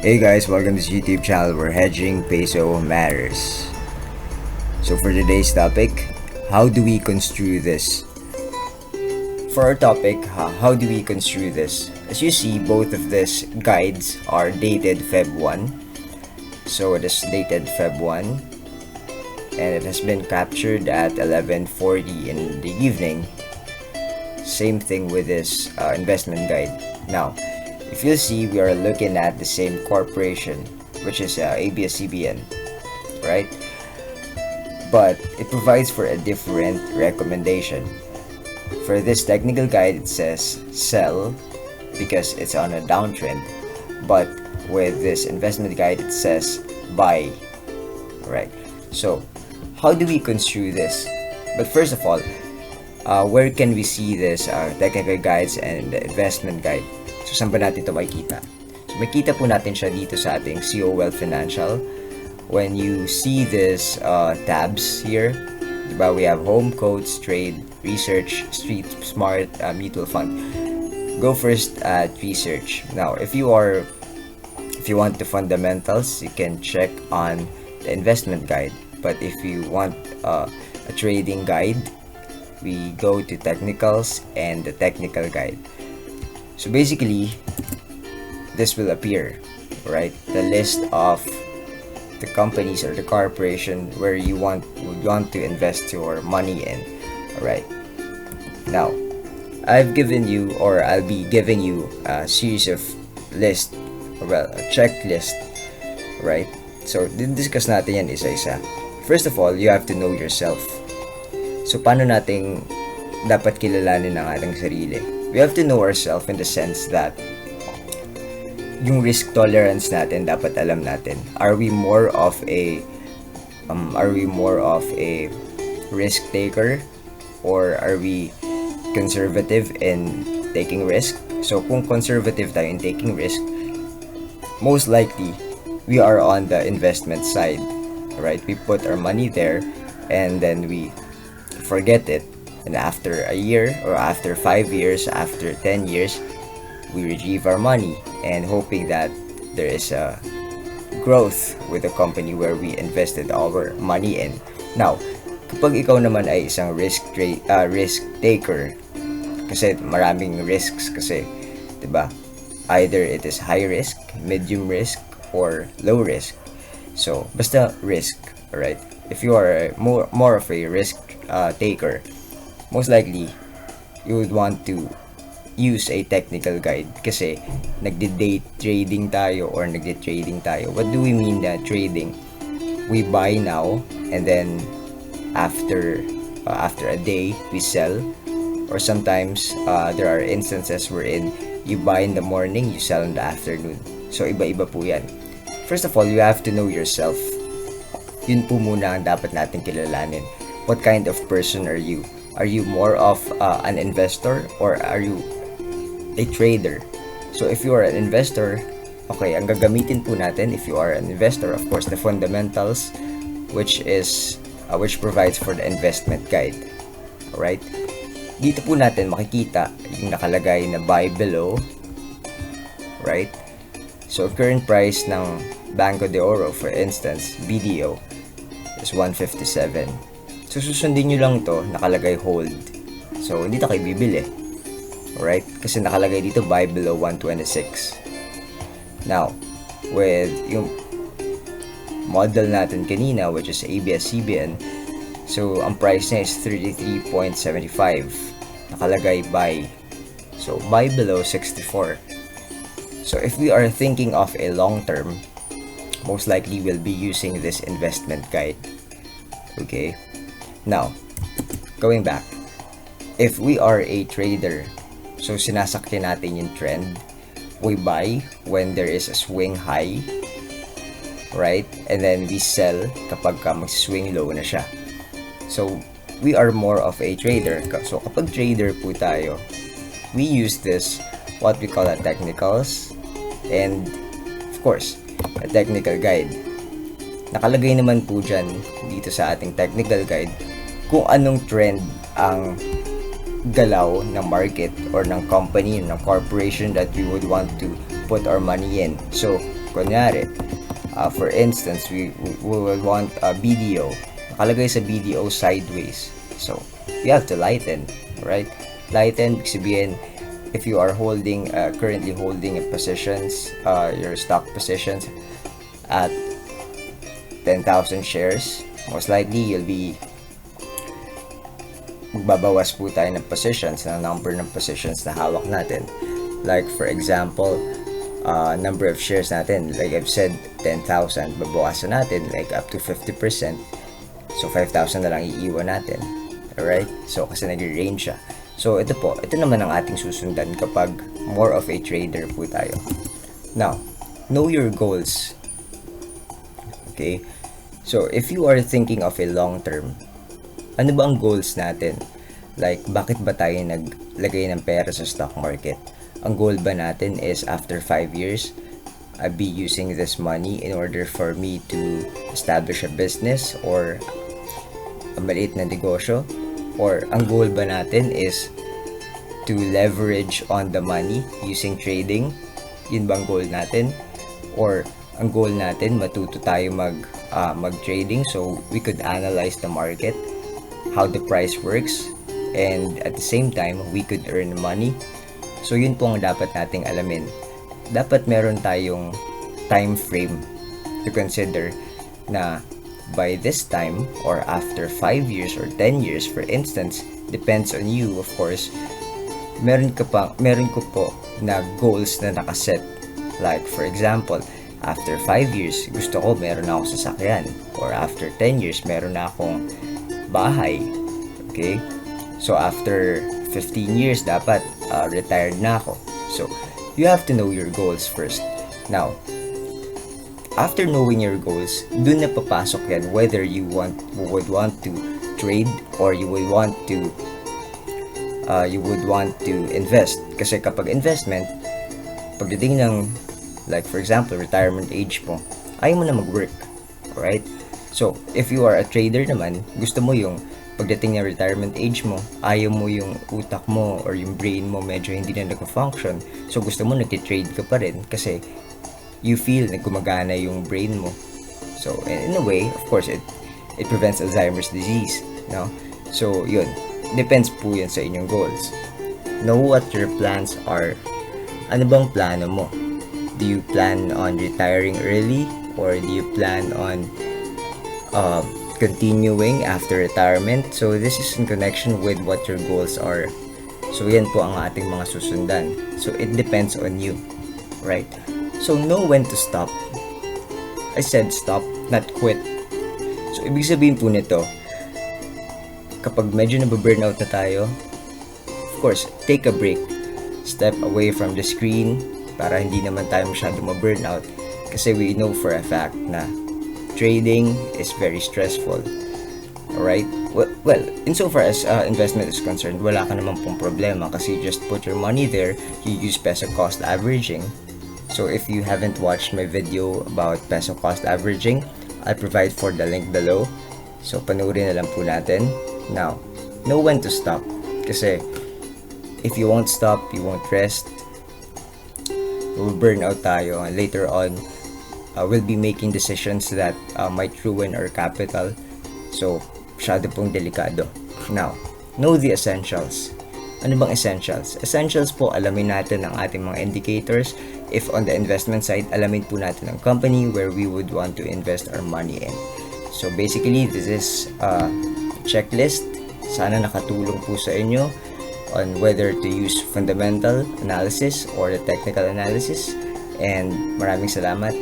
Hey guys, welcome to this YouTube channel where hedging peso matters. So for today's topic, how do we construe this? For our topic, how do we construe this? As you see, both of these guides are dated Feb 1. So it is dated Feb 1 and it has been captured at 11:40 in the evening. Same thing with this investment guide. Now, if you'll see, we are looking at the same corporation, which is ABS-CBN, right? But it provides for a different recommendation. For this technical guide, it says sell because it's on a downtrend. But with this investment guide, it says buy, right? So, how do we construe this? But first of all, where can we see this technical guides and investment guide? So, saan ba natin ito makikita? So, makikita po natin siya dito sa ating COLfinancial. When you see this tabs here, diba, we have home, codes, trade, research, street, smart, mutual fund. Go first at research. Now, if you want the fundamentals, you can check on the investment guide. But if you want a trading guide, we go to technicals and the technical guide. So basically, this will appear, right? The list of the companies or the corporation where you would want to invest your money in. Alright. Now, I've given you, or I'll be giving you a series of list, well, a checklist, right? So, discuss natin yan isa-isa. First of all, you have to know yourself. So, paano nating dapat kilalanin ang ating sarili? We have to know ourselves in the sense that yung risk tolerance natin dapat alam natin. Are we more of a risk taker, or are we conservative in taking risk? So kung conservative tayo in taking risk, most likely we are on the investment side, right? We put our money there and then we forget it. And after a year, or after 5 years, after 10 years, we retrieve our money and hoping that there is a growth with the company where we invested our money in. Now, kapag ikaw naman ay isang risk taker, kasi maraming risks kasi, 'di ba? Either it is high risk, medium risk, or low risk. So, basta risk, right? If you are more of a risk taker, most likely you would want to use a technical guide kasi nagde-day trading tayo or nagde-trading tayo. What do we mean that trading? We buy now and then after a day we sell, or sometimes there are instances wherein you buy in the morning, you sell in the afternoon. So iba-iba po yan. First of all, you have to know yourself. Yun po muna ang dapat natin kilalanin. What kind of person are you? Are you more of an investor, or are you a trader? So if you are an investor, okay, ang gagamitin po natin if you are an investor, of course, the fundamentals, which provides for the investment guide. Alright? Dito po natin makikita yung nakalagay na buy below, right? So current price ng Banco de Oro, for instance, BDO, is 157. So, susundin nyo lang to, nakalagay hold. So, hindi na kayo bibili. Alright? Kasi nakalagay dito, buy below 126. Now, with yung model natin kanina, which is ABS-CBN, so, ang price niya is 33.75. Nakalagay buy. So, buy below 64. So, if we are thinking of a long term, most likely we'll be using this investment guide. Okay? Now, going back, if we are a trader, so sinasakyan natin yung trend, we buy when there is a swing high, right? And then we sell kapag mag-swing low na siya. So, we are more of a trader. So, kapag trader po tayo, we use this, what we call a technicals, and of course, a technical guide. Nakalagay naman po dyan, dito sa ating technical guide, kung anong trend ang galaw ng market or ng company, ng corporation that we would want to put our money in. So, kunyari, for instance, we will want a BDO. Nakalagay sa BDO sideways. So, you have to lighten, right? Lighten, ibig sabihin, if you are holding, currently holding positions, your stock positions at 10,000 shares, most likely you'll be magbabawas po tayo ng positions, ng number ng positions na hawak natin. Like for example, number of shares natin, like I've said, 10,000, babawasan natin like up to 50%. So 5,000 na lang iiwan natin. Alright? So kasi nag-range siya. So ito naman ang ating susundan kapag more of a trader po tayo. Now, know your goals. Okay? So if you are thinking of a long term, ano ba ang goals natin? Like, bakit ba tayo naglagay ng pera sa stock market? Ang goal ba natin is after 5 years, I'll be using this money in order for me to establish a business or a maliit na negosyo? Or ang goal ba natin is to leverage on the money using trading? Yun bang goal natin? Or ang goal natin, matuto tayo mag-trading so we could analyze the market, how the price works, and at the same time, we could earn money. So yun po ang dapat nating alamin. Dapat meron tayong time frame to consider na by this time or after 5 years or 10 years, for instance, depends on you, of course, meron ko po na goals na nakaset. Like for example, after 5 years, gusto ko meron na akong sasakyan. Or after 10 years, meron na akong bahay. Okay? So after 15 years, dapat retired na ako. So, you have to know your goals first. Now, after knowing your goals, dun na papasok yan whether you would want to trade or you would want to invest. Kasi kapag investment, pagdating ng like for example, retirement age mo, ayaw mo na mag-work. Alright? So, if you are a trader naman, gusto mo yung pagdating ng retirement age mo, ayaw mo yung utak mo or yung brain mo medyo hindi na nag-function. So, gusto mo nag-trade ka pa rin kasi you feel na gumagana yung brain mo. So, in a way, of course, it prevents Alzheimer's disease. No? So, yun. Depends po yan sa inyong goals. Know what your plans are. Ano bang plano mo? Do you plan on retiring early? Or do you plan on continuing after retirement? So, this is in connection with what your goals are. So, yan po ang ating mga susundan. So, it depends on you. Right? So, know when to stop. I said stop, not quit. So, ibig sabihin po nito, kapag medyo nababurnout na tayo, of course, take a break. Step away from the screen para hindi naman tayo masyado maburnout. Kasi we know for a fact na trading is very stressful. Alright? Well, insofar as investment is concerned, wala ka naman pong problema kasi you just put your money there, you use Peso Cost Averaging. So if you haven't watched my video about Peso Cost Averaging, I'll provide for the link below. So panoorin na lang po natin. Now, know when to stop. Kasi if you won't stop, you won't rest, we'll burn out tayo. And later on, we'll be making decisions that might ruin our capital. So, masyado pong delikado. Now, know the essentials. Ano bang essentials? Essentials po, alamin natin ang ating mga indicators. If on the investment side, alamin po natin ang company where we would want to invest our money in. So basically, this is a checklist. Sana nakatulong po sa inyo on whether to use fundamental analysis or the technical analysis. And maraming salamat.